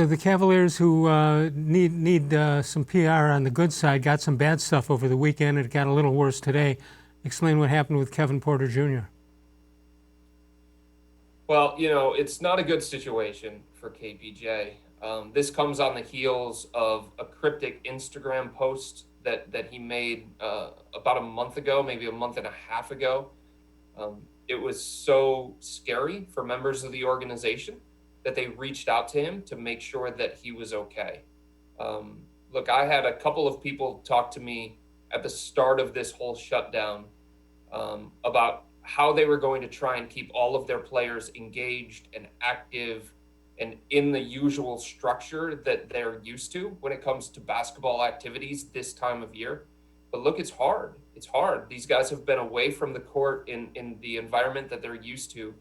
The Cavaliers, who need some PR on the good side, got some bad stuff over the weekend. It got a little worse today. Explain what happened with Kevin Porter Jr. Well, it's not a good situation for KPJ. This comes on the heels of a cryptic Instagram post that he made about a month ago, maybe a month and a half ago. It was so scary for members of the organization that they reached out to him to make sure that he was okay. Look, I had a couple of people talk to me at the start of this whole shutdown about how they were going to try and keep all of their players engaged and active and in the usual structure that they're used to when it comes to basketball activities this time of year. But look, it's hard. It's hard. These guys have been away from the court in the environment that they're used to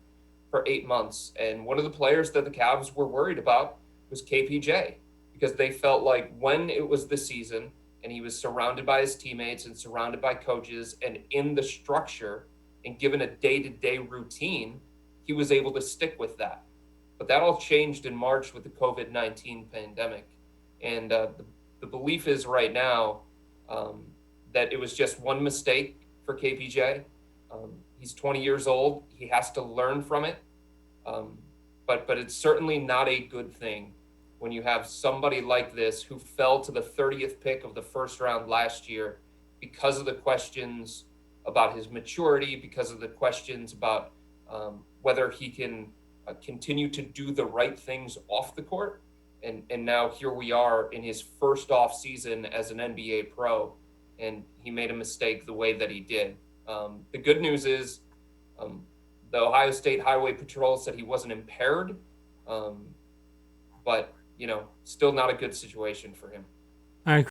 for 8 months. And one of the players that the Cavs were worried about was KPJ, because they felt like when it was the season and he was surrounded by his teammates and surrounded by coaches and in the structure and given a day-to-day routine, he was able to stick with that. But that all changed in March with the COVID-19 pandemic. And the belief is right now that it was just one mistake for KPJ. He's 20 years old. He has to learn from it. But it's certainly not a good thing when you have somebody like this who fell to the 30th pick of the first round last year because of the questions about his maturity, because of the questions about whether he can continue to do the right things off the court. And now here we are in his first off season as an NBA pro, and he made a mistake the way that he did. The good news is the Ohio State Highway Patrol said he wasn't impaired, but still not a good situation for him. All right.